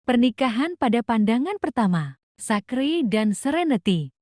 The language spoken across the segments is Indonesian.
Pernikahan pada pandangan pertama, Sakri dan Serenity.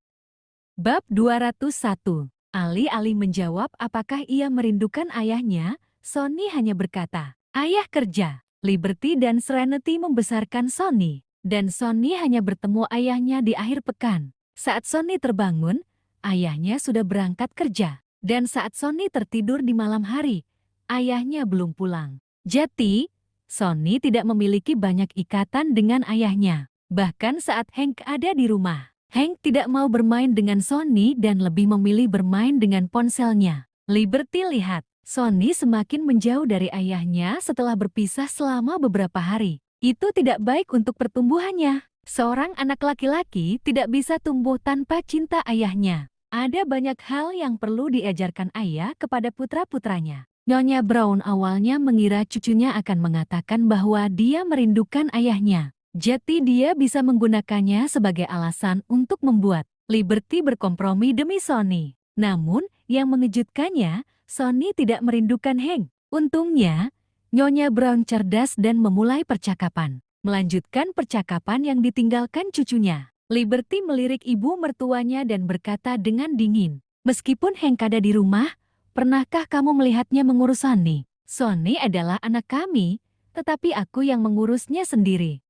Bab 201. Alih-alih menjawab apakah ia merindukan ayahnya, Sonny hanya berkata, "Ayah kerja." Liberty dan Serenity membesarkan Sonny, dan Sonny hanya bertemu ayahnya di akhir pekan. Saat Sonny terbangun, ayahnya sudah berangkat kerja. Dan saat Sonny tertidur di malam hari, ayahnya belum pulang. Jadi, Sonny tidak memiliki banyak ikatan dengan ayahnya. Bahkan saat Hank ada di rumah, Hank tidak mau bermain dengan Sonny dan lebih memilih bermain dengan ponselnya. Liberty lihat, Sonny semakin menjauh dari ayahnya setelah berpisah selama beberapa hari. Itu tidak baik untuk pertumbuhannya. Seorang anak laki-laki tidak bisa tumbuh tanpa cinta ayahnya. Ada banyak hal yang perlu diajarkan ayah kepada putra-putranya. Nyonya Brown awalnya mengira cucunya akan mengatakan bahwa dia merindukan ayahnya. Jadi dia bisa menggunakannya sebagai alasan untuk membuat Liberty berkompromi demi Sonny. Namun, yang mengejutkannya, Sonny tidak merindukan Hank. Untungnya, Nyonya Brown cerdas dan memulai percakapan. Melanjutkan percakapan yang ditinggalkan cucunya. Liberty melirik ibu mertuanya dan berkata dengan dingin, "Meskipun Hank ada di rumah, pernahkah kamu melihatnya mengurus Sonny? Sonny adalah anak kami, tetapi aku yang mengurusnya sendiri."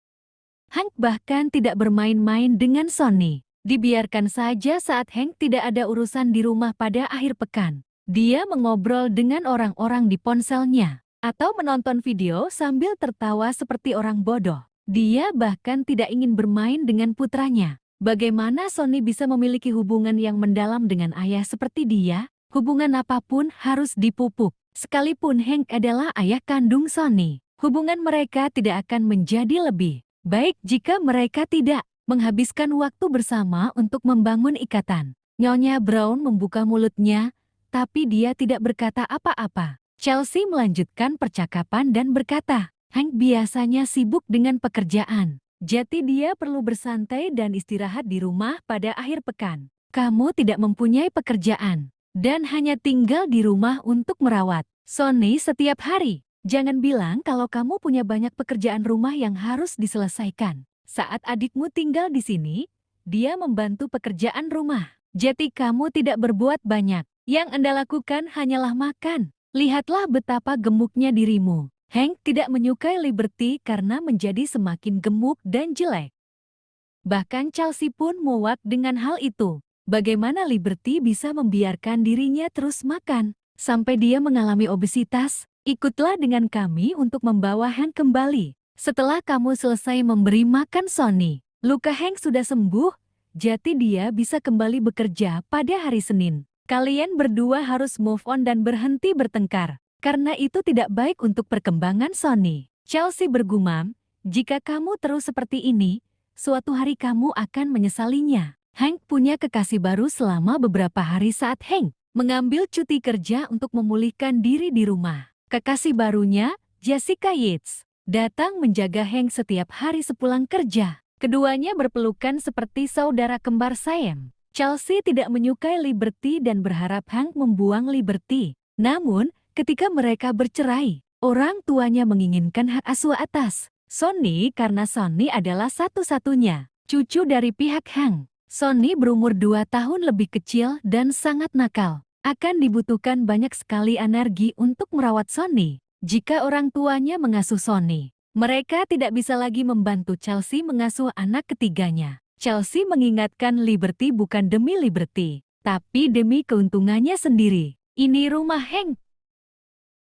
Hank bahkan tidak bermain-main dengan Sonny. Dibiarkan saja saat Hank tidak ada urusan di rumah pada akhir pekan. Dia mengobrol dengan orang-orang di ponselnya, atau menonton video sambil tertawa seperti orang bodoh. Dia bahkan tidak ingin bermain dengan putranya. Bagaimana Sonny bisa memiliki hubungan yang mendalam dengan ayah seperti dia? Hubungan apapun harus dipupuk. Sekalipun Hank adalah ayah kandung Sonny, hubungan mereka tidak akan menjadi lebih baik jika mereka tidak menghabiskan waktu bersama untuk membangun ikatan. Nyonya Brown membuka mulutnya, tapi dia tidak berkata apa-apa. Chelsea melanjutkan percakapan dan berkata, "Hank biasanya sibuk dengan pekerjaan. Jadi dia perlu bersantai dan istirahat di rumah pada akhir pekan. Kamu tidak mempunyai pekerjaan dan hanya tinggal di rumah untuk merawat Sonny setiap hari. Jangan bilang kalau kamu punya banyak pekerjaan rumah yang harus diselesaikan. Saat adikmu tinggal di sini, dia membantu pekerjaan rumah. Jadi kamu tidak berbuat banyak. Yang Anda lakukan hanyalah makan. Lihatlah betapa gemuknya dirimu." Hank tidak menyukai Liberty karena menjadi semakin gemuk dan jelek. Bahkan Chelsea pun muak dengan hal itu. Bagaimana Liberty bisa membiarkan dirinya terus makan sampai dia mengalami obesitas? Ikutlah dengan kami untuk membawa Hank kembali. Setelah kamu selesai memberi makan Sonny, luka Hank sudah sembuh, jadi dia bisa kembali bekerja pada hari Senin. Kalian berdua harus move on dan berhenti bertengkar, karena itu tidak baik untuk perkembangan Sonny. Chelsea bergumam, "Jika kamu terus seperti ini, suatu hari kamu akan menyesalinya." Hank punya kekasih baru selama beberapa hari saat Hank mengambil cuti kerja untuk memulihkan diri di rumah. Kekasih barunya, Jessica Yates, datang menjaga Hank setiap hari sepulang kerja. Keduanya berpelukan seperti saudara kembar Sam. Chelsea tidak menyukai Liberty dan berharap Hank membuang Liberty. Namun, ketika mereka bercerai, orang tuanya menginginkan hak asuh atas Sonny karena Sonny adalah satu-satunya cucu dari pihak Hank. Sonny berumur 2 tahun lebih kecil dan sangat nakal. Akan dibutuhkan banyak sekali energi untuk merawat Sonny. Jika orang tuanya mengasuh Sonny, mereka tidak bisa lagi membantu Chelsea mengasuh anak ketiganya. Chelsea mengingatkan Liberty bukan demi Liberty, tapi demi keuntungannya sendiri. Ini rumah Hank.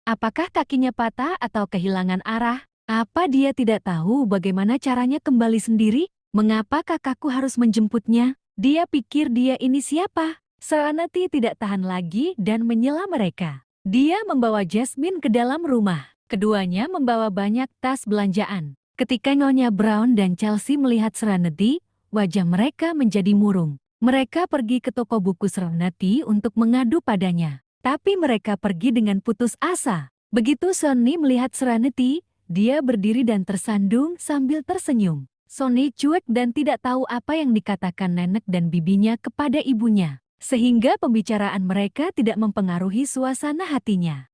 Apakah kakinya patah atau kehilangan arah? Apa dia tidak tahu bagaimana caranya kembali sendiri? Mengapa kakakku harus menjemputnya? Dia pikir dia ini siapa? Serenity tidak tahan lagi dan menyela mereka. Dia membawa Jasmine ke dalam rumah. Keduanya membawa banyak tas belanjaan. Ketika Nyonya Brown dan Chelsea melihat Serenity, wajah mereka menjadi murung. Mereka pergi ke toko buku Serenity untuk mengadu padanya. Tapi mereka pergi dengan putus asa. Begitu Sonny melihat Serenity, dia berdiri dan tersandung sambil tersenyum. Sonny cuek dan tidak tahu apa yang dikatakan nenek dan bibinya kepada ibunya, sehingga pembicaraan mereka tidak mempengaruhi suasana hatinya.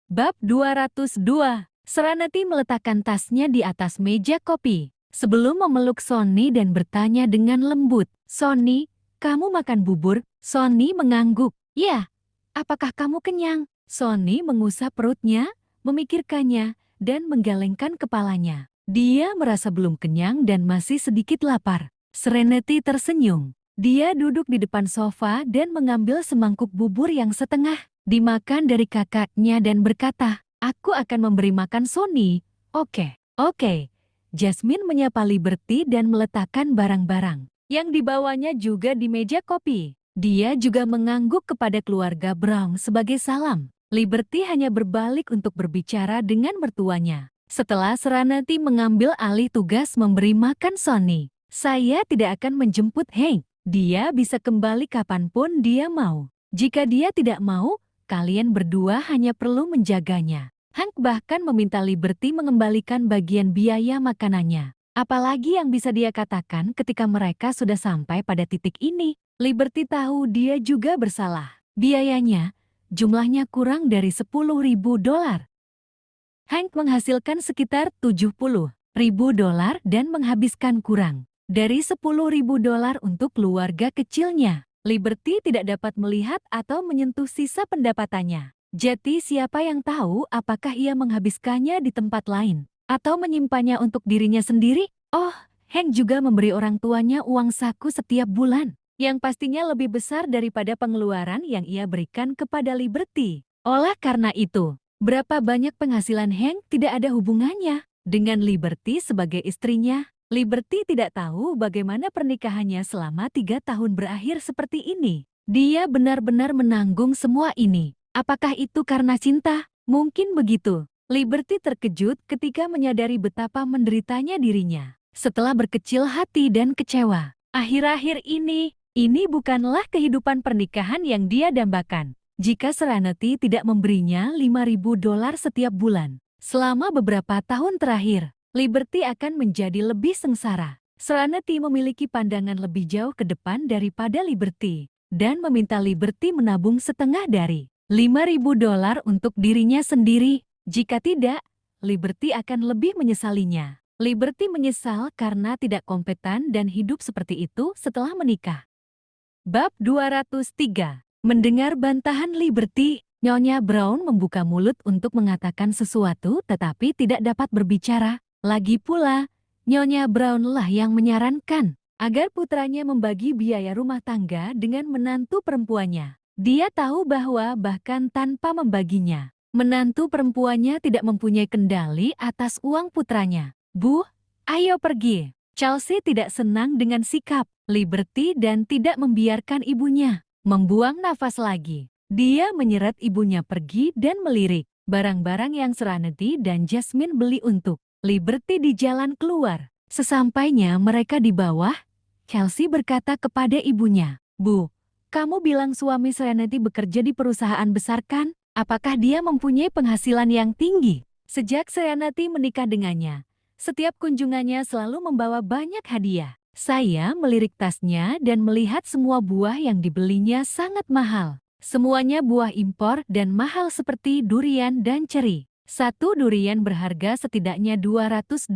Bab 202. Serenity meletakkan tasnya di atas meja kopi. sebelum memeluk Sonny dan bertanya dengan lembut, "Sonny, kamu makan bubur?" Sonny mengangguk. "Ya, apakah kamu kenyang?" Sonny mengusap perutnya, memikirkannya, dan menggelengkan kepalanya. Dia merasa belum kenyang dan masih sedikit lapar. Serenity tersenyum. Dia duduk di depan sofa dan mengambil semangkuk bubur yang setengah dimakan dari kakaknya dan berkata, "Aku akan memberi makan Sonny." "Oke, oke." Jasmine menyapa Liberty dan meletakkan barang-barang yang dibawanya juga di meja kopi. Dia juga mengangguk kepada keluarga Brown sebagai salam. Liberty hanya berbalik untuk berbicara dengan mertuanya. Setelah Serenity mengambil alih tugas memberi makan Sonny, "Saya tidak akan menjemput Hank. Dia bisa kembali kapanpun dia mau. Jika dia tidak mau, kalian berdua hanya perlu menjaganya." Hank bahkan meminta Liberty mengembalikan bagian biaya makanannya. Apalagi yang bisa dia katakan ketika mereka sudah sampai pada titik ini. Liberty tahu dia juga bersalah. Biayanya, jumlahnya kurang dari $10.000. Hank menghasilkan sekitar $70.000 dan menghabiskan kurang dari $10.000 untuk keluarga kecilnya. Liberty tidak dapat melihat atau menyentuh sisa pendapatannya. Jadi siapa yang tahu apakah ia menghabiskannya di tempat lain atau menyimpannya untuk dirinya sendiri? Oh, Hank juga memberi orang tuanya uang saku setiap bulan, yang pastinya lebih besar daripada pengeluaran yang ia berikan kepada Liberty. Oleh karena itu, berapa banyak penghasilan Hank tidak ada hubungannya dengan Liberty sebagai istrinya. Liberty tidak tahu bagaimana pernikahannya selama 3 tahun berakhir seperti ini. Dia benar-benar menanggung semua ini. Apakah itu karena cinta? Mungkin begitu. Liberty terkejut ketika menyadari betapa menderitanya dirinya. Setelah berkecil hati dan kecewa, akhir-akhir ini bukanlah kehidupan pernikahan yang dia dambakan. Jika Serenity tidak memberinya $5.000 setiap bulan, selama beberapa tahun terakhir, Liberty akan menjadi lebih sengsara. Serenity memiliki pandangan lebih jauh ke depan daripada Liberty, dan meminta Liberty menabung setengah dari $5.000 untuk dirinya sendiri. Jika tidak, Liberty akan lebih menyesalinya. Liberty menyesal karena tidak kompeten dan hidup seperti itu setelah menikah. Bab 203. Mendengar bantahan Liberty, Nyonya Brown membuka mulut untuk mengatakan sesuatu tetapi tidak dapat berbicara. Lagi pula, Nyonya Brown lah yang menyarankan agar putranya membagi biaya rumah tangga dengan menantu perempuannya. Dia tahu bahwa bahkan tanpa membaginya, menantu perempuannya tidak mempunyai kendali atas uang putranya. "Bu, ayo pergi." Chelsea tidak senang dengan sikap Liberty dan tidak membiarkan ibunya membuang nafas lagi. Dia menyeret ibunya pergi dan melirik barang-barang yang Serenity dan Jasmine beli untuk Liberty di jalan keluar. Sesampainya mereka di bawah, Chelsea berkata kepada ibunya, "Bu, kamu bilang suami Serenity bekerja di perusahaan besar kan? Apakah dia mempunyai penghasilan yang tinggi?" Sejak Serenity menikah dengannya, setiap kunjungannya selalu membawa banyak hadiah. Saya melirik tasnya dan melihat semua buah yang dibelinya sangat mahal. Semuanya buah impor dan mahal seperti durian dan ceri. Satu durian berharga setidaknya $200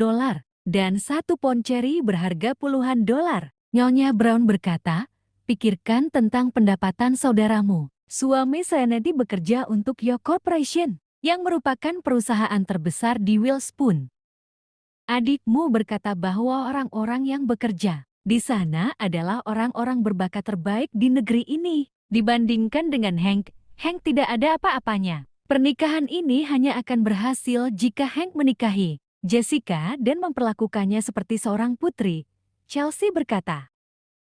dan satu pohon ceri berharga puluhan dolar. Nyonya Brown berkata, "Pikirkan tentang pendapatan saudaramu. Suami Serenity bekerja untuk York Corporation, yang merupakan perusahaan terbesar di Wilspun. Adikmu berkata bahwa orang-orang yang bekerja di sana adalah orang-orang berbakat terbaik di negeri ini. Dibandingkan dengan Hank tidak ada apa-apanya. Pernikahan ini hanya akan berhasil jika Hank menikahi Jessica dan memperlakukannya seperti seorang putri." Chelsea berkata.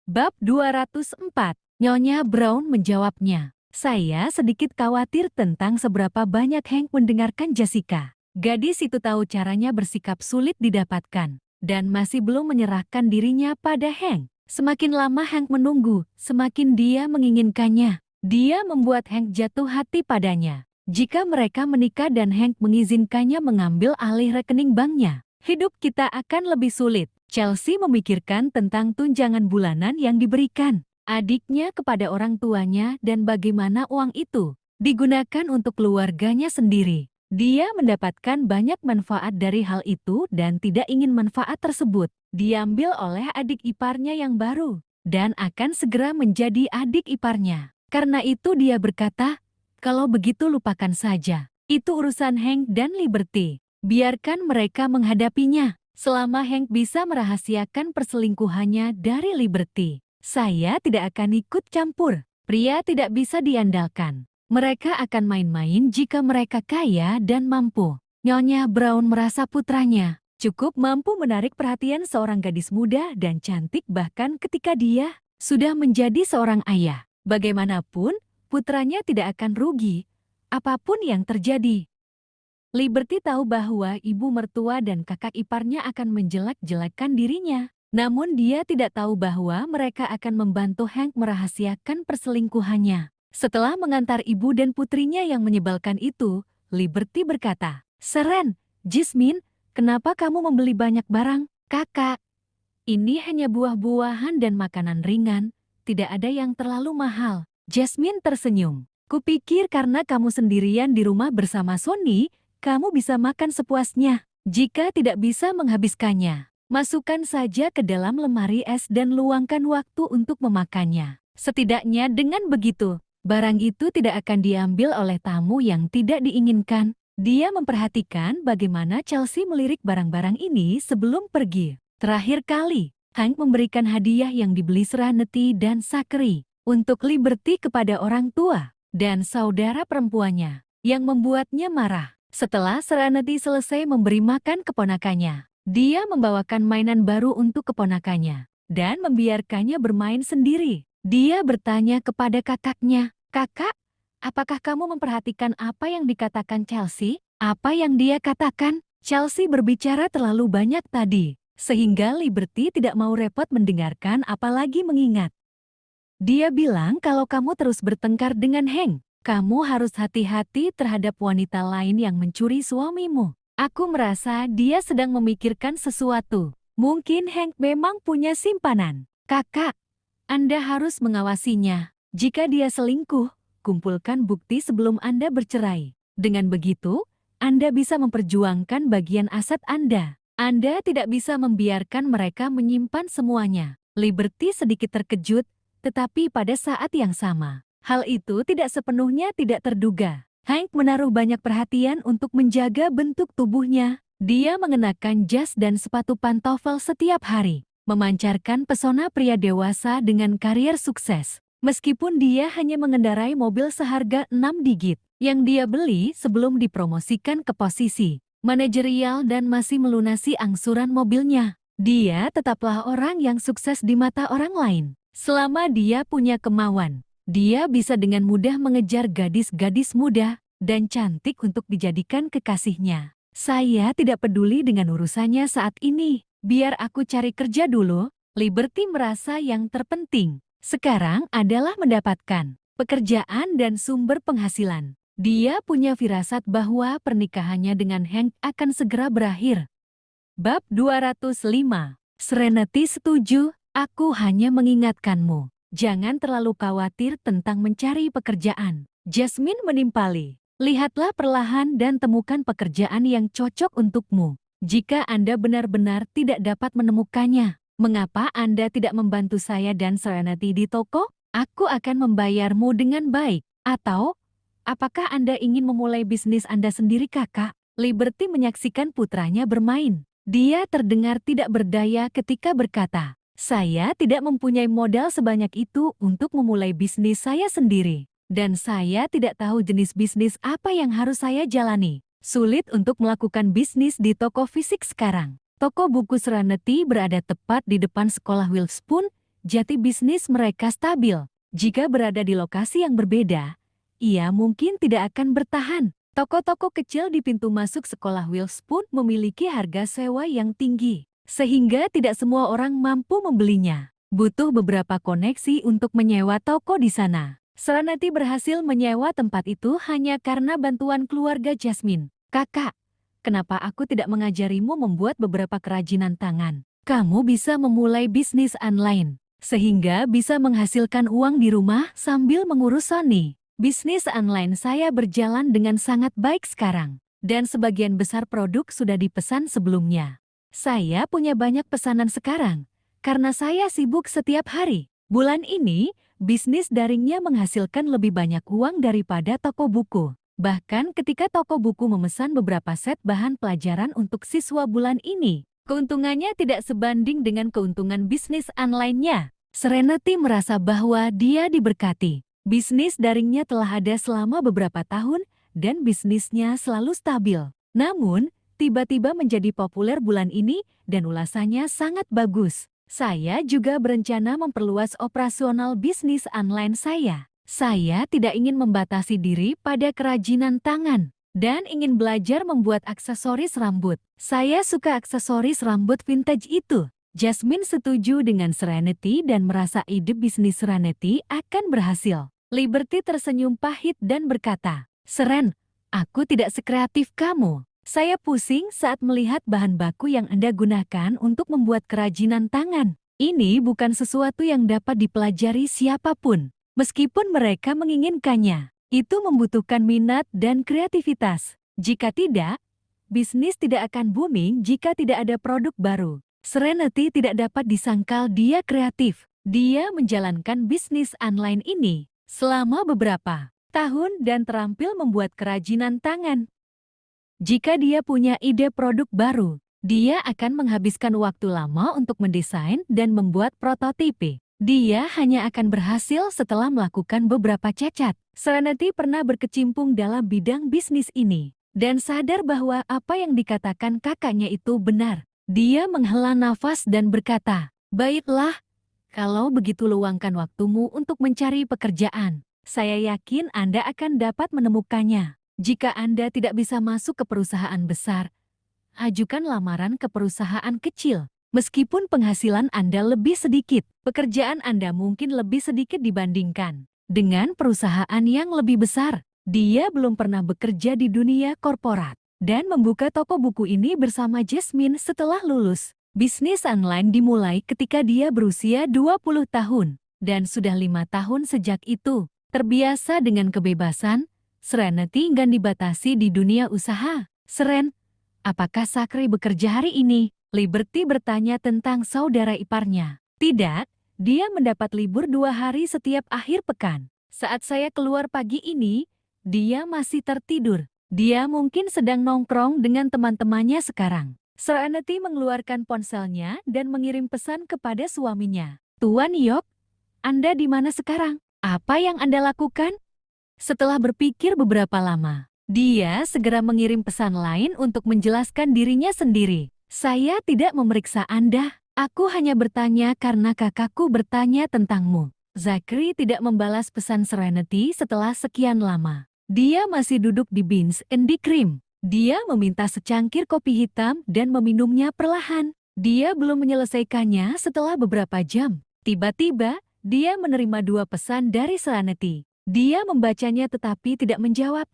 Bab 204. Nyonya Brown menjawabnya, "Saya sedikit khawatir tentang seberapa banyak Hank mendengarkan Jessica. Gadis itu tahu caranya bersikap sulit didapatkan, dan masih belum menyerahkan dirinya pada Hank. Semakin lama Hank menunggu, semakin dia menginginkannya. Dia membuat Hank jatuh hati padanya. Jika mereka menikah dan Hank mengizinkannya mengambil alih rekening banknya, hidup kita akan lebih sulit." Chelsea memikirkan tentang tunjangan bulanan yang diberikan adiknya kepada orang tuanya dan bagaimana uang itu digunakan untuk keluarganya sendiri. Dia mendapatkan banyak manfaat dari hal itu dan tidak ingin manfaat tersebut diambil oleh adik iparnya yang baru dan akan segera menjadi adik iparnya. Karena itu dia berkata, kalau begitu lupakan saja. Itu urusan Hank dan Liberty. Biarkan mereka menghadapinya. Selama Hank bisa merahasiakan perselingkuhannya dari Liberty, saya tidak akan ikut campur. Pria tidak bisa diandalkan. Mereka akan main-main jika mereka kaya dan mampu. Nyonya Brown merasa putranya cukup mampu menarik perhatian seorang gadis muda dan cantik bahkan ketika dia sudah menjadi seorang ayah. Bagaimanapun, putranya tidak akan rugi, apapun yang terjadi. Liberty tahu bahwa ibu mertua dan kakak iparnya akan menjelek-jelekan dirinya. Namun dia tidak tahu bahwa mereka akan membantu Hank merahasiakan perselingkuhannya. Setelah mengantar ibu dan putrinya yang menyebalkan itu, Liberty berkata, "Seren, Jasmine, kenapa kamu membeli banyak barang? Kakak, ini hanya buah-buahan dan makanan ringan, tidak ada yang terlalu mahal." Jasmine tersenyum. "Kupikir karena kamu sendirian di rumah bersama Sonny, kamu bisa makan sepuasnya. Jika tidak bisa menghabiskannya, masukkan saja ke dalam lemari es dan luangkan waktu untuk memakannya. Setidaknya dengan begitu, barang itu tidak akan diambil oleh tamu yang tidak diinginkan." Dia memperhatikan bagaimana Chelsea melirik barang-barang ini sebelum pergi. Terakhir kali, Hank memberikan hadiah yang dibeli Serenity dan Zachary untuk Liberty kepada orang tua dan saudara perempuannya, yang membuatnya marah. Setelah Serenity selesai memberi makan keponakannya, dia membawakan mainan baru untuk keponakannya dan membiarkannya bermain sendiri. Dia bertanya kepada kakaknya, "Kakak, apakah kamu memperhatikan apa yang dikatakan Chelsea? Apa yang dia katakan?" Chelsea berbicara terlalu banyak tadi, sehingga Liberty tidak mau repot mendengarkan apalagi mengingat. Dia bilang kalau kamu terus bertengkar dengan Hank, kamu harus hati-hati terhadap wanita lain yang mencuri suamimu. Aku merasa dia sedang memikirkan sesuatu. Mungkin Hank memang punya simpanan. Kakak, Anda harus mengawasinya. Jika dia selingkuh, kumpulkan bukti sebelum Anda bercerai. Dengan begitu, Anda bisa memperjuangkan bagian aset Anda. Anda tidak bisa membiarkan mereka menyimpan semuanya. Liberty sedikit terkejut, tetapi pada saat yang sama, hal itu tidak sepenuhnya tidak terduga. Hank menaruh banyak perhatian untuk menjaga bentuk tubuhnya. Dia mengenakan jas dan sepatu pantofel setiap hari, memancarkan pesona pria dewasa dengan karier sukses. Meskipun dia hanya mengendarai mobil seharga 6 digit yang dia beli sebelum dipromosikan ke posisi manajerial dan masih melunasi angsuran mobilnya, dia tetaplah orang yang sukses di mata orang lain. Selama dia punya kemauan, dia bisa dengan mudah mengejar gadis-gadis muda dan cantik untuk dijadikan kekasihnya. Saya tidak peduli dengan urusannya saat ini. Biar aku cari kerja dulu. Liberty merasa yang terpenting sekarang adalah mendapatkan pekerjaan dan sumber penghasilan. Dia punya firasat bahwa pernikahannya dengan Hank akan segera berakhir. Bab 205. Serenity setuju. Aku hanya mengingatkanmu, jangan terlalu khawatir tentang mencari pekerjaan. Jasmine menimpali. Lihatlah perlahan dan temukan pekerjaan yang cocok untukmu. Jika Anda benar-benar tidak dapat menemukannya, mengapa Anda tidak membantu saya dan Serenity di toko? Aku akan membayarmu dengan baik. Atau, apakah Anda ingin memulai bisnis Anda sendiri, kakak? Liberty menyaksikan putranya bermain. Dia terdengar tidak berdaya ketika berkata, "Saya tidak mempunyai modal sebanyak itu untuk memulai bisnis saya sendiri. Dan saya tidak tahu jenis bisnis apa yang harus saya jalani. Sulit untuk melakukan bisnis di toko fisik sekarang." Toko buku Serenity berada tepat di depan sekolah Wilspun, jadi bisnis mereka stabil. Jika berada di lokasi yang berbeda, ia mungkin tidak akan bertahan. Toko-toko kecil di pintu masuk sekolah Wilspun memiliki harga sewa yang tinggi, sehingga tidak semua orang mampu membelinya. Butuh beberapa koneksi untuk menyewa toko di sana. Serenity berhasil menyewa tempat itu hanya karena bantuan keluarga Jasmine. "Kakak, kenapa aku tidak mengajarimu membuat beberapa kerajinan tangan? Kamu bisa memulai bisnis online, sehingga bisa menghasilkan uang di rumah sambil mengurus Sonny." "Bisnis online saya berjalan dengan sangat baik sekarang. dan sebagian besar produk sudah dipesan sebelumnya. Saya punya banyak pesanan sekarang, karena saya sibuk setiap hari. Bulan ini, bisnis daringnya menghasilkan lebih banyak uang daripada toko buku. Bahkan ketika toko buku memesan beberapa set bahan pelajaran untuk siswa bulan ini, keuntungannya tidak sebanding dengan keuntungan bisnis online-nya. Serenity merasa bahwa dia diberkati. Bisnis daringnya telah ada selama beberapa tahun dan bisnisnya selalu stabil. Namun, tiba-tiba menjadi populer bulan ini dan ulasannya sangat bagus. Saya juga berencana memperluas operasional bisnis online saya. Saya tidak ingin membatasi diri pada kerajinan tangan dan ingin belajar membuat aksesoris rambut. Saya suka aksesoris rambut vintage itu. Jasmine setuju dengan Serenity dan merasa ide bisnis Serenity akan berhasil. Liberty tersenyum pahit dan berkata, "Seren, aku tidak sekreatif kamu. Saya pusing saat melihat bahan baku yang Anda gunakan untuk membuat kerajinan tangan. Ini bukan sesuatu yang dapat dipelajari siapapun. Meskipun mereka menginginkannya, itu membutuhkan minat dan kreativitas. Jika tidak, bisnis tidak akan booming jika tidak ada produk baru." Serenity tidak dapat disangkal dia kreatif. Dia menjalankan bisnis online ini selama beberapa tahun dan terampil membuat kerajinan tangan. Jika dia punya ide produk baru, dia akan menghabiskan waktu lama untuk mendesain dan membuat prototipe. Dia hanya akan berhasil setelah melakukan beberapa cacat. Serenity pernah berkecimpung dalam bidang bisnis ini dan sadar bahwa apa yang dikatakan kakaknya itu benar. Dia menghela nafas dan berkata, "Baiklah, kalau begitu luangkan waktumu untuk mencari pekerjaan. Saya yakin Anda akan dapat menemukannya. Jika Anda tidak bisa masuk ke perusahaan besar, ajukan lamaran ke perusahaan kecil. Meskipun penghasilan Anda lebih sedikit, pekerjaan Anda mungkin lebih sedikit dibandingkan dengan perusahaan yang lebih besar." Dia belum pernah bekerja di dunia korporat dan membuka toko buku ini bersama Jasmine setelah lulus. Bisnis online dimulai ketika dia berusia 20 tahun dan sudah 5 tahun sejak itu. Terbiasa dengan kebebasan, Serenity enggan dibatasi di dunia usaha. "Seren, apakah Sakri bekerja hari ini?" Liberty bertanya tentang saudara iparnya. "Tidak, dia mendapat libur 2 hari setiap akhir pekan. Saat saya keluar pagi ini, dia masih tertidur. Dia mungkin sedang nongkrong dengan teman-temannya sekarang." Serenity mengeluarkan ponselnya dan mengirim pesan kepada suaminya. "Tuan Yok, Anda di mana sekarang? Apa yang Anda lakukan?" Setelah berpikir beberapa lama, dia segera mengirim pesan lain untuk menjelaskan dirinya sendiri. "Saya tidak memeriksa Anda. Aku hanya bertanya karena kakakku bertanya tentangmu." Zachary tidak membalas pesan Serenity setelah sekian lama. Dia masih duduk di Beans and Cream. Dia meminta secangkir kopi hitam dan meminumnya perlahan. Dia belum menyelesaikannya setelah beberapa jam. Tiba-tiba, dia menerima 2 pesan dari Serenity. Dia membacanya tetapi tidak menjawab,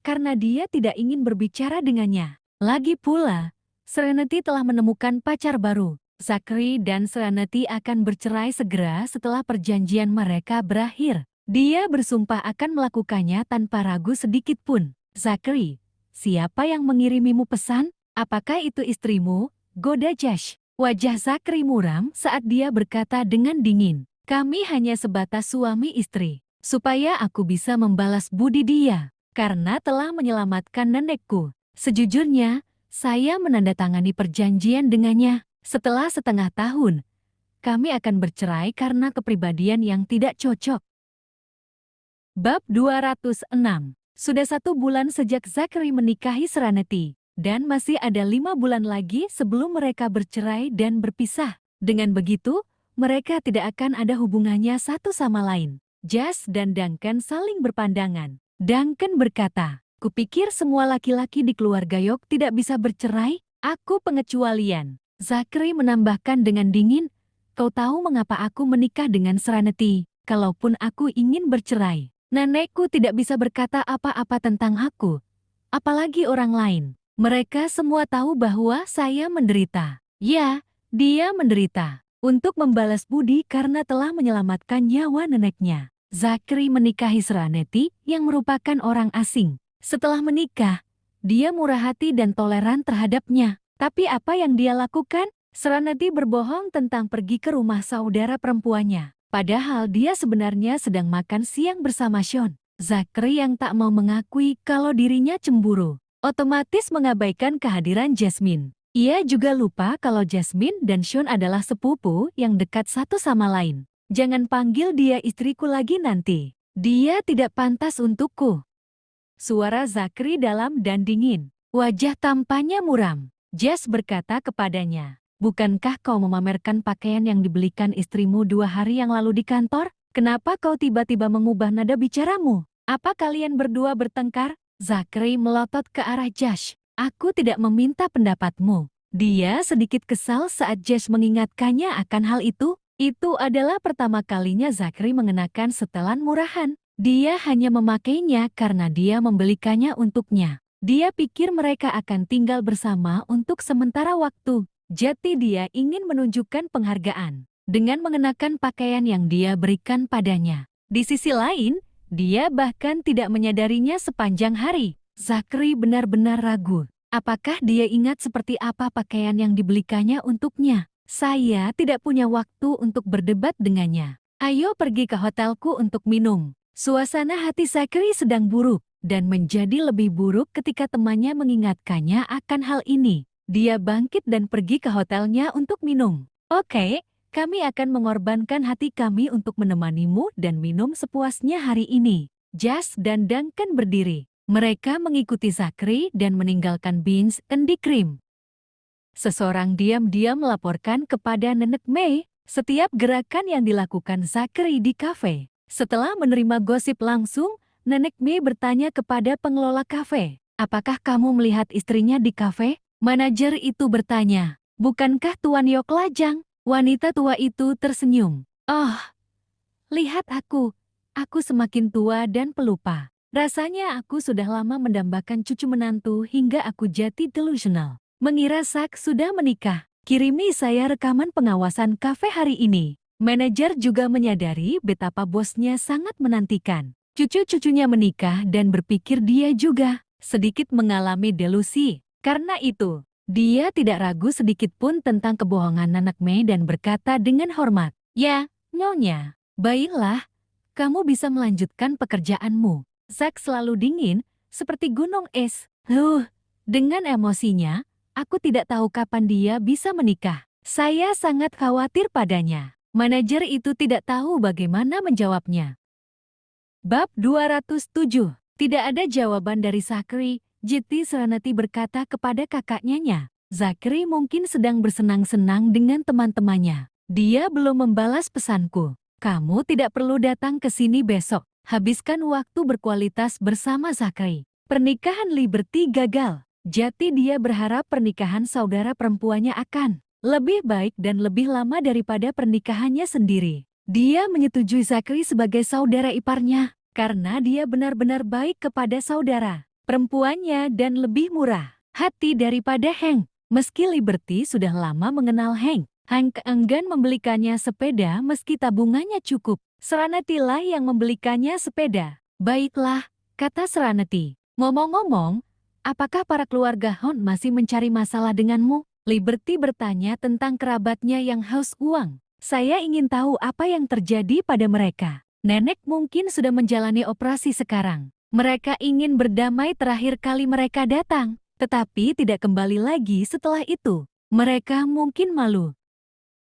karena dia tidak ingin berbicara dengannya. Lagi pula, Serenity telah menemukan pacar baru. Zachary dan Serenity akan bercerai segera setelah perjanjian mereka berakhir. Dia bersumpah akan melakukannya tanpa ragu sedikit pun. "Zachary, siapa yang mengirimimu pesan? Apakah itu istrimu?" goda Josh. Wajah Zachary muram saat dia berkata dengan dingin, "Kami hanya sebatas suami istri. Supaya aku bisa membalas budi dia, karena telah menyelamatkan nenekku. Sejujurnya, saya menandatangani perjanjian dengannya. Setelah setengah tahun, kami akan bercerai karena kepribadian yang tidak cocok." Bab 206. Sudah 1 bulan sejak Zachary menikahi Serenity, dan masih ada 5 bulan lagi sebelum mereka bercerai dan berpisah. Dengan begitu, mereka tidak akan ada hubungannya satu sama lain. Jas dan Duncan saling berpandangan. Duncan berkata, "Kupikir semua laki-laki di keluarga Yok tidak bisa bercerai. Aku pengecualian." Zachary menambahkan dengan dingin, "Kau tahu mengapa aku menikah dengan Serenity? Kalaupun aku ingin bercerai, nenekku tidak bisa berkata apa-apa tentang aku, apalagi orang lain. Mereka semua tahu bahwa saya menderita. Ya, dia menderita. Untuk membalas budi karena telah menyelamatkan nyawa neneknya, Zachary menikahi Serenity yang merupakan orang asing. Setelah menikah, dia murah hati dan toleran terhadapnya. Tapi apa yang dia lakukan? Serenity berbohong tentang pergi ke rumah saudara perempuannya. Padahal dia sebenarnya sedang makan siang bersama Sean. Zachary yang tak mau mengakui kalau dirinya cemburu, otomatis mengabaikan kehadiran Jasmine. Ia juga lupa kalau Jasmine dan Sean adalah sepupu yang dekat satu sama lain. Jangan panggil dia istriku lagi nanti. Dia tidak pantas untukku. Suara Zachary dalam dan dingin. Wajah tampaknya muram. Jess berkata kepadanya, "Bukankah kau memamerkan pakaian yang dibelikan istrimu 2 hari yang lalu di kantor? Kenapa kau tiba-tiba mengubah nada bicaramu? Apa kalian berdua bertengkar?" Zachary melotot ke arah Josh. "Aku tidak meminta pendapatmu." Dia sedikit kesal saat Jess mengingatkannya akan hal itu. Itu adalah pertama kalinya Zachary mengenakan setelan murahan. Dia hanya memakainya karena dia membelikannya untuknya. Dia pikir mereka akan tinggal bersama untuk sementara waktu. Jadi dia ingin menunjukkan penghargaan dengan mengenakan pakaian yang dia berikan padanya. Di sisi lain, dia bahkan tidak menyadarinya sepanjang hari. Zachary benar-benar ragu. Apakah dia ingat seperti apa pakaian yang dibelikannya untuknya? Saya tidak punya waktu untuk berdebat dengannya. Ayo pergi ke hotelku untuk minum. Suasana hati Zachary sedang buruk dan menjadi lebih buruk ketika temannya mengingatkannya akan hal ini. Dia bangkit dan pergi ke hotelnya untuk minum. "Oke, kami akan mengorbankan hati kami untuk menemanimu dan minum sepuasnya hari ini." Josh dan Duncan berdiri. Mereka mengikuti Zachary dan meninggalkan Beans and Cream. Seseorang diam-diam melaporkan kepada Nenek May setiap gerakan yang dilakukan Zachary di kafe. Setelah menerima gosip langsung, Nenek May bertanya kepada pengelola kafe, "Apakah kamu melihat istrinya di kafe?" Manajer itu bertanya, "Bukankah Tuan Yok lajang?" Wanita tua itu tersenyum. "Oh, lihat aku semakin tua dan pelupa. Rasanya aku sudah lama mendambakan cucu menantu hingga aku jadi delusional. Mengira Sak sudah menikah. Kirimi saya rekaman pengawasan kafe hari ini." Manajer juga menyadari betapa bosnya sangat menantikan cucu-cucunya menikah dan berpikir dia juga sedikit mengalami delusi. Karena itu, dia tidak ragu sedikit pun tentang kebohongan Nenek May dan berkata dengan hormat, "Ya, Nyonya, baiklah, kamu bisa melanjutkan pekerjaanmu." Zack selalu dingin, seperti gunung es. Dengan emosinya, "Aku tidak tahu kapan dia bisa menikah. Saya sangat khawatir padanya." Manajer itu tidak tahu bagaimana menjawabnya. Bab 207. Tidak ada jawaban dari Zachary. Jadi Serenity berkata kepada kakaknya, "Zachary mungkin sedang bersenang-senang dengan teman-temannya. Dia belum membalas pesanku. Kamu tidak perlu datang ke sini besok. Habiskan waktu berkualitas bersama Zachary." Pernikahan Liberty gagal. Jadi dia berharap pernikahan saudara perempuannya akan lebih baik dan lebih lama daripada pernikahannya sendiri. Dia menyetujui Zachary sebagai saudara iparnya karena dia benar-benar baik kepada saudara perempuannya dan lebih murah hati daripada Hank. Meski Liberty sudah lama mengenal Hank, Hank enggan membelikannya sepeda meski tabungannya cukup. Serenity lah yang membelikannya sepeda. "Baiklah," kata Serenity. "Ngomong-ngomong, apakah para keluarga Hunt masih mencari masalah denganmu?" Liberty bertanya tentang kerabatnya yang haus uang. "Saya ingin tahu apa yang terjadi pada mereka. Nenek mungkin sudah menjalani operasi sekarang. Mereka ingin berdamai terakhir kali mereka datang, tetapi tidak kembali lagi setelah itu. Mereka mungkin malu."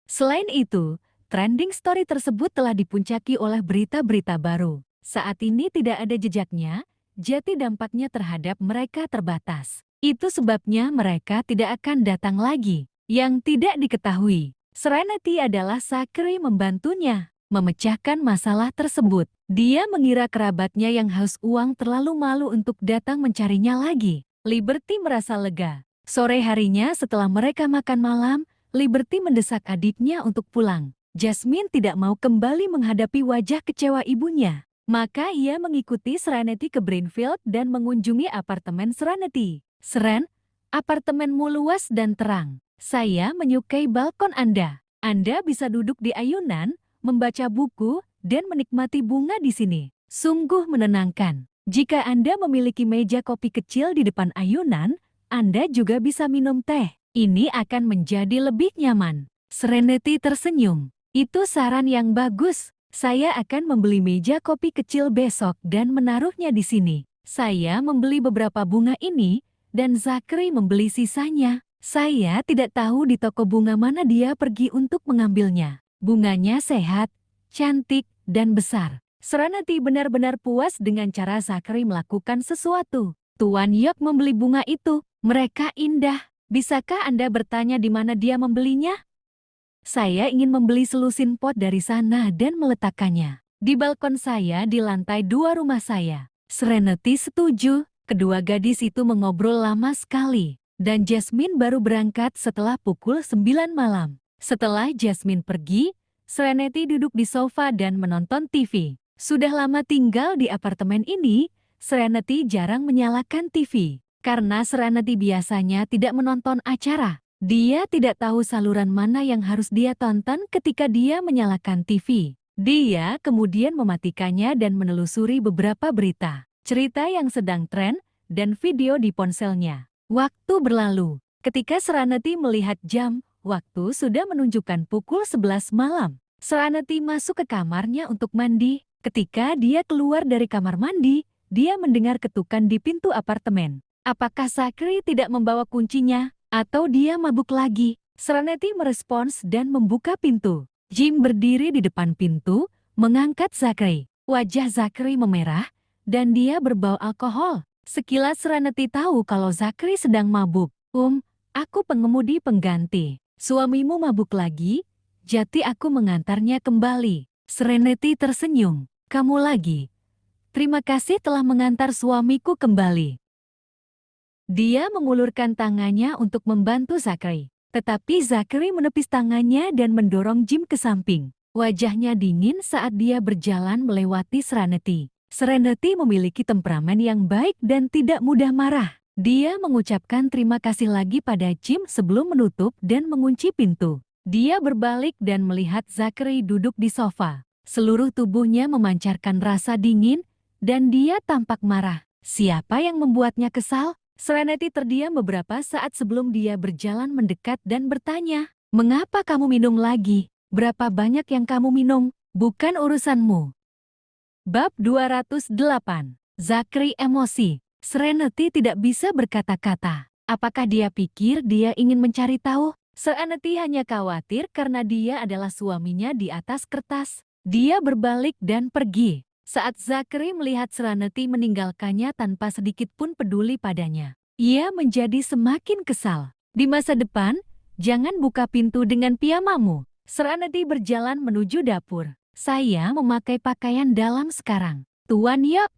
Selain itu, trending story tersebut telah dipuncaki oleh berita-berita baru. Saat ini tidak ada jejaknya, jadi dampaknya terhadap mereka terbatas. Itu sebabnya mereka tidak akan datang lagi. Yang tidak diketahui, Serenity adalah Zachary membantunya memecahkan masalah tersebut. Dia mengira kerabatnya yang haus uang terlalu malu untuk datang mencarinya lagi. Liberty merasa lega. Sore harinya setelah mereka makan malam, Liberty mendesak adiknya untuk pulang. Jasmine tidak mau kembali menghadapi wajah kecewa ibunya. Maka ia mengikuti Serenity ke Brainfield dan mengunjungi apartemen Serenity. "Seren, apartemenmu luas dan terang. Saya menyukai balkon Anda. Anda bisa duduk di ayunan, membaca buku, dan menikmati bunga di sini. Sungguh menenangkan." Jika Anda memiliki meja kopi kecil di depan ayunan, Anda juga bisa minum teh. Ini akan menjadi lebih nyaman. Serenity tersenyum. Itu saran yang bagus. Saya akan membeli meja kopi kecil besok dan menaruhnya di sini. Saya membeli beberapa bunga ini, dan Zachary membeli sisanya. Saya tidak tahu di toko bunga mana dia pergi untuk mengambilnya. Bunganya sehat, cantik, dan besar. Serenity benar-benar puas dengan cara Zachary melakukan sesuatu. Tuan Yok membeli bunga itu. Mereka indah. Bisakah Anda bertanya di mana dia membelinya? Saya ingin membeli selusin pot dari sana dan meletakkannya di balkon saya di lantai 2 rumah saya. Serenity setuju. Kedua gadis itu mengobrol lama sekali. Dan Jasmine baru berangkat setelah pukul 9 malam. Setelah Jasmine pergi, Serenity duduk di sofa dan menonton TV. Sudah lama tinggal di apartemen ini, Serenity jarang menyalakan TV. Karena Serenity biasanya tidak menonton acara. Dia tidak tahu saluran mana yang harus dia tonton ketika dia menyalakan TV. Dia kemudian mematikannya dan menelusuri beberapa berita, cerita yang sedang tren, dan video di ponselnya. Waktu berlalu. Ketika Serenity melihat jam, waktu sudah menunjukkan pukul 11 malam. Serenity masuk ke kamarnya untuk mandi. Ketika dia keluar dari kamar mandi, dia mendengar ketukan di pintu apartemen. Apakah Zachary tidak membawa kuncinya? Atau dia mabuk lagi? Serenity merespons dan membuka pintu. Jim berdiri di depan pintu, mengangkat Zachary. Wajah Zachary memerah, dan dia berbau alkohol. Sekilas Serenity tahu kalau Zachary sedang mabuk. Aku pengemudi pengganti. Suamimu mabuk lagi? Jadi aku mengantarnya kembali. Serenity tersenyum. Kamu lagi? Terima kasih telah mengantar suamiku kembali. Dia mengulurkan tangannya untuk membantu Zachary. Tetapi Zachary menepis tangannya dan mendorong Jim ke samping. Wajahnya dingin saat dia berjalan melewati Serenity. Serenity memiliki temperamen yang baik dan tidak mudah marah. Dia mengucapkan terima kasih lagi pada Jim sebelum menutup dan mengunci pintu. Dia berbalik dan melihat Zachary duduk di sofa. Seluruh tubuhnya memancarkan rasa dingin, dan dia tampak marah. Siapa yang membuatnya kesal? Serenity terdiam beberapa saat sebelum dia berjalan mendekat dan bertanya, "Mengapa kamu minum lagi? Berapa banyak yang kamu minum? Bukan urusanmu." Bab 208. Zachary emosi. Serenity tidak bisa berkata-kata. Apakah dia pikir dia ingin mencari tahu? Serenity hanya khawatir karena dia adalah suaminya di atas kertas. Dia berbalik dan pergi. Saat Zachary melihat Serenity meninggalkannya tanpa sedikit pun peduli padanya, ia menjadi semakin kesal. Di masa depan, jangan buka pintu dengan piyamamu. Serenity berjalan menuju dapur. Saya memakai pakaian dalam sekarang. Tuan Yok,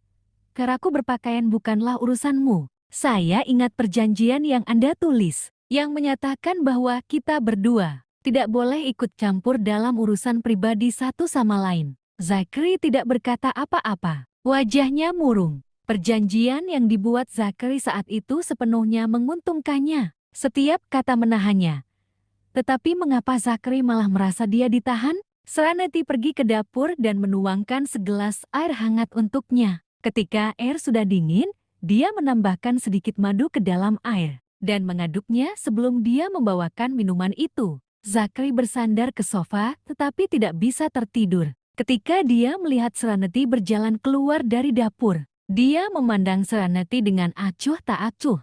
karaku berpakaian bukanlah urusanmu. Saya ingat perjanjian yang Anda tulis, yang menyatakan bahwa kita berdua tidak boleh ikut campur dalam urusan pribadi satu sama lain. Zachary tidak berkata apa-apa. Wajahnya murung. Perjanjian yang dibuat Zachary saat itu sepenuhnya menguntungkannya. Setiap kata menahannya. Tetapi mengapa Zachary malah merasa dia ditahan? Serenity pergi ke dapur dan menuangkan segelas air hangat untuknya. Ketika air sudah dingin, dia menambahkan sedikit madu ke dalam air dan mengaduknya sebelum dia membawakan minuman itu. Zachary bersandar ke sofa tetapi tidak bisa tertidur. Ketika dia melihat Serenity berjalan keluar dari dapur, dia memandang Serenity dengan acuh tak acuh.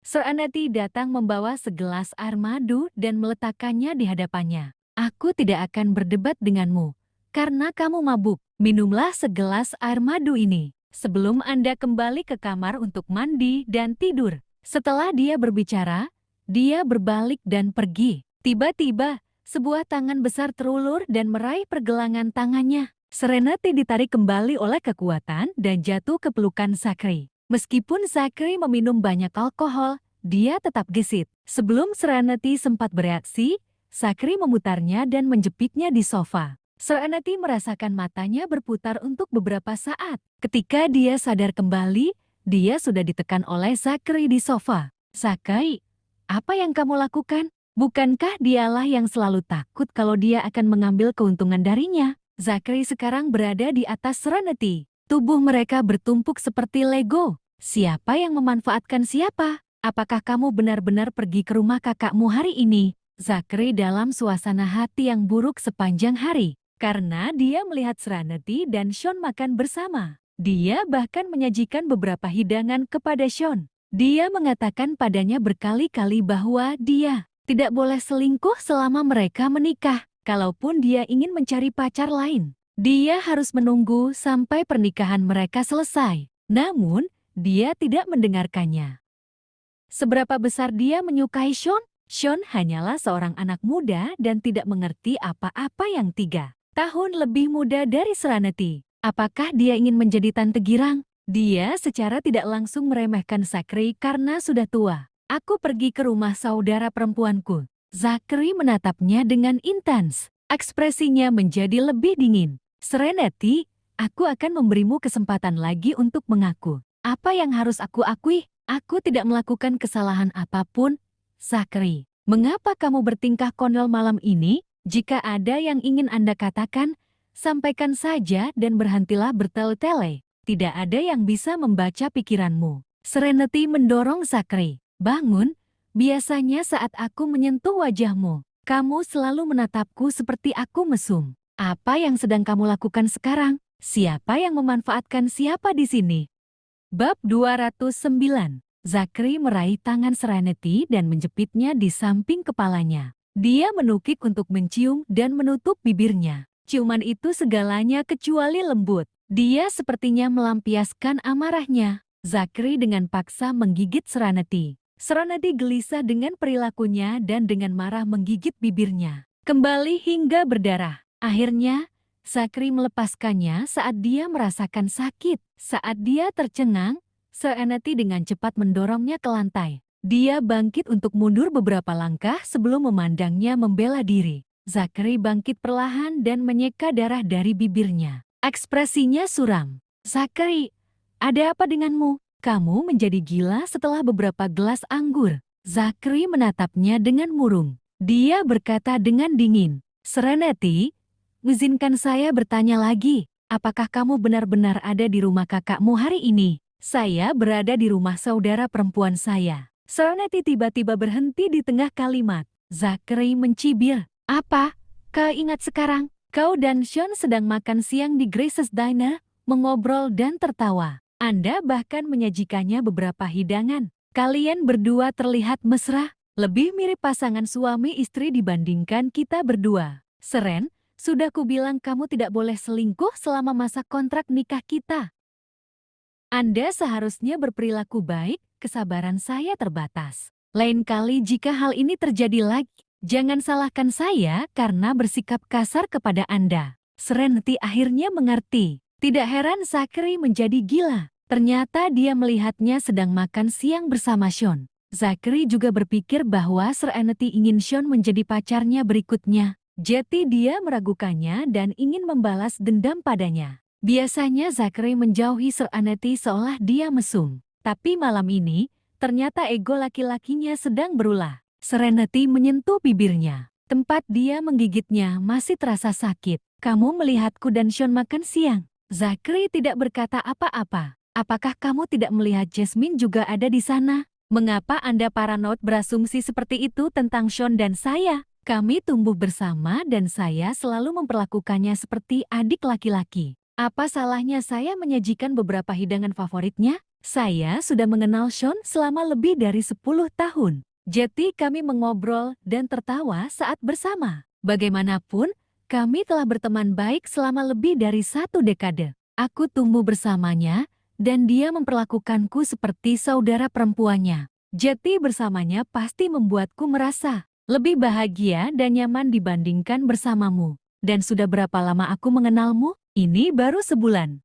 Serenity datang membawa segelas air madu dan meletakkannya di hadapannya. Aku tidak akan berdebat denganmu, karena kamu mabuk. Minumlah segelas air madu ini, sebelum Anda kembali ke kamar untuk mandi dan tidur. Setelah dia berbicara, dia berbalik dan pergi. Tiba-tiba, sebuah tangan besar terulur dan meraih pergelangan tangannya. Serenity ditarik kembali oleh kekuatan dan jatuh ke pelukan Zachary. Meskipun Zachary meminum banyak alkohol, dia tetap gesit. Sebelum Serenity sempat bereaksi, Zachary memutarnya dan menjepitnya di sofa. Serenity merasakan matanya berputar untuk beberapa saat. Ketika dia sadar kembali, dia sudah ditekan oleh Zachary di sofa. "Zachary, apa yang kamu lakukan? Bukankah dialah yang selalu takut kalau dia akan mengambil keuntungan darinya?" Zachary sekarang berada di atas Serenity. Tubuh mereka bertumpuk seperti Lego. Siapa yang memanfaatkan siapa? Apakah kamu benar-benar pergi ke rumah kakakmu hari ini? Zachary dalam suasana hati yang buruk sepanjang hari. Karena dia melihat Serenity dan Sean makan bersama. Dia bahkan menyajikan beberapa hidangan kepada Sean. Dia mengatakan padanya berkali-kali bahwa dia tidak boleh selingkuh selama mereka menikah. Kalaupun dia ingin mencari pacar lain, dia harus menunggu sampai pernikahan mereka selesai. Namun, dia tidak mendengarkannya. Seberapa besar dia menyukai Sean? Sean hanyalah seorang anak muda dan tidak mengerti apa-apa yang 3 tahun lebih muda dari Serenity. Apakah dia ingin menjadi tante girang? Dia secara tidak langsung meremehkan Zachary karena sudah tua. Aku pergi ke rumah saudara perempuanku. Zachary menatapnya dengan intens. Ekspresinya menjadi lebih dingin. Serenity, aku akan memberimu kesempatan lagi untuk mengaku. Apa yang harus aku akui? Aku tidak melakukan kesalahan apapun. Zachary, mengapa kamu bertingkah konyol malam ini? Jika ada yang ingin Anda katakan, sampaikan saja dan berhentilah bertele-tele. Tidak ada yang bisa membaca pikiranmu. Serenity mendorong Zachary. Bangun, biasanya saat aku menyentuh wajahmu, kamu selalu menatapku seperti aku mesum. Apa yang sedang kamu lakukan sekarang? Siapa yang memanfaatkan siapa di sini? Bab 209. Zachary meraih tangan Serenity dan menjepitnya di samping kepalanya. Dia menukik untuk mencium dan menutup bibirnya. Ciuman itu segalanya kecuali lembut. Dia sepertinya melampiaskan amarahnya. Zachary dengan paksa menggigit Serenity. Serenity gelisah dengan perilakunya dan dengan marah menggigit bibirnya. Kembali hingga berdarah. Akhirnya, Zachary melepaskannya saat dia merasakan sakit. Saat dia tercengang, Serenity dengan cepat mendorongnya ke lantai. Dia bangkit untuk mundur beberapa langkah sebelum memandangnya membela diri. Zachary bangkit perlahan dan menyeka darah dari bibirnya. Ekspresinya suram. Zachary, ada apa denganmu? Kamu menjadi gila setelah beberapa gelas anggur. Zachary menatapnya dengan murung. Dia berkata dengan dingin, Serenity, izinkan saya bertanya lagi, apakah kamu benar-benar ada di rumah kakakmu hari ini? Saya berada di rumah saudara perempuan saya. Serenity tiba-tiba berhenti di tengah kalimat. Zachary mencibir. Apa? Kau ingat sekarang? Kau dan Sean sedang makan siang di Grace's Diner, mengobrol dan tertawa. Anda bahkan menyajikannya beberapa hidangan. Kalian berdua terlihat mesra, lebih mirip pasangan suami istri dibandingkan kita berdua. Seren, sudah kubilang kamu tidak boleh selingkuh selama masa kontrak nikah kita. Anda seharusnya berperilaku baik, kesabaran saya terbatas. Lain kali jika hal ini terjadi lagi, jangan salahkan saya karena bersikap kasar kepada Anda. Serenity akhirnya mengerti. Tidak heran Zachary menjadi gila. Ternyata dia melihatnya sedang makan siang bersama Sean. Zachary juga berpikir bahwa Serenity ingin Sean menjadi pacarnya berikutnya. Jadi dia meragukannya dan ingin membalas dendam padanya. Biasanya Zachary menjauhi Serenity seolah dia mesum. Tapi malam ini, ternyata ego laki-lakinya sedang berulah. Serenity menyentuh bibirnya. Tempat dia menggigitnya masih terasa sakit. Kamu melihatku dan Sean makan siang. Zachary tidak berkata apa-apa. Apakah kamu tidak melihat Jasmine juga ada di sana? Mengapa Anda paranoid berasumsi seperti itu tentang Sean dan saya? Kami tumbuh bersama dan saya selalu memperlakukannya seperti adik laki-laki. Apa salahnya saya menyajikan beberapa hidangan favoritnya? Saya sudah mengenal Sean selama lebih dari 10 tahun. Jadi kami mengobrol dan tertawa saat bersama. Bagaimanapun, kami telah berteman baik selama lebih dari 1 dekade. Aku tumbuh bersamanya dan dia memperlakukanku seperti saudara perempuannya. Jadi bersamanya pasti membuatku merasa lebih bahagia dan nyaman dibandingkan bersamamu. Dan sudah berapa lama aku mengenalmu? Ini baru sebulan.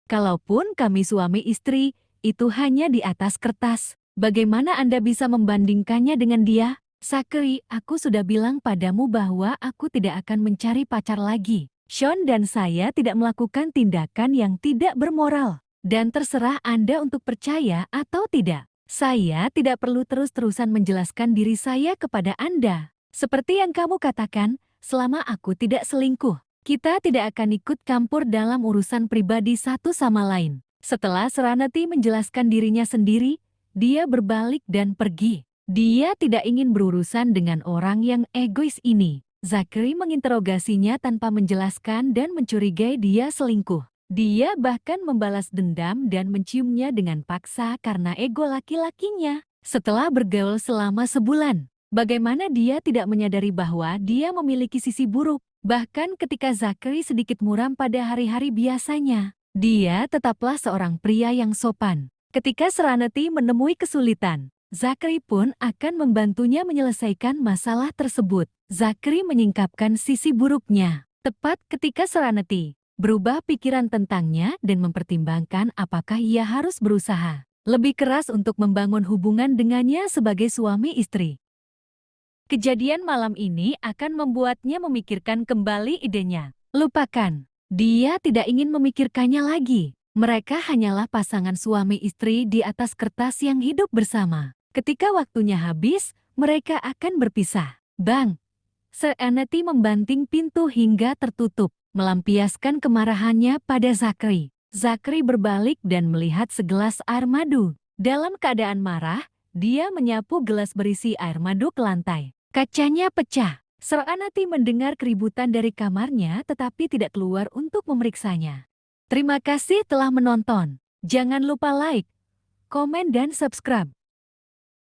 Kalaupun kami suami istri, itu hanya di atas kertas. Bagaimana Anda bisa membandingkannya dengan dia? Zachary, aku sudah bilang padamu bahwa aku tidak akan mencari pacar lagi. Sean dan saya tidak melakukan tindakan yang tidak bermoral. Dan terserah Anda untuk percaya atau tidak. Saya tidak perlu terus-terusan menjelaskan diri saya kepada Anda. Seperti yang kamu katakan, selama aku tidak selingkuh, Kita tidak akan ikut campur dalam urusan pribadi satu sama lain. Setelah Serenity menjelaskan dirinya sendiri, dia berbalik dan pergi. Dia tidak ingin berurusan dengan orang yang egois ini. Zachary menginterogasinya tanpa menjelaskan dan mencurigai dia selingkuh. Dia bahkan membalas dendam dan menciumnya dengan paksa karena ego laki-lakinya. Setelah bergaul selama sebulan, bagaimana dia tidak menyadari bahwa dia memiliki sisi buruk? Bahkan ketika Zachary sedikit muram pada hari-hari biasanya, dia tetaplah seorang pria yang sopan. Ketika Serenity menemui kesulitan, Zachary pun akan membantunya menyelesaikan masalah tersebut. Zachary menyingkapkan sisi buruknya. Tepat ketika Serenity berubah pikiran tentangnya dan mempertimbangkan apakah ia harus berusaha lebih keras untuk membangun hubungan dengannya sebagai suami istri. Kejadian malam ini akan membuatnya memikirkan kembali idenya. Lupakan. Dia tidak ingin memikirkannya lagi. Mereka hanyalah pasangan suami istri di atas kertas yang hidup bersama. Ketika waktunya habis, mereka akan berpisah. Bang! Serenity membanting pintu hingga tertutup, melampiaskan kemarahannya pada Zachary. Zachary berbalik dan melihat segelas air madu. Dalam keadaan marah, dia menyapu gelas berisi air madu ke lantai. Kacanya pecah. Serenity mendengar keributan dari kamarnya tetapi tidak keluar untuk memeriksanya. Terima kasih telah menonton. Jangan lupa like, komen dan subscribe.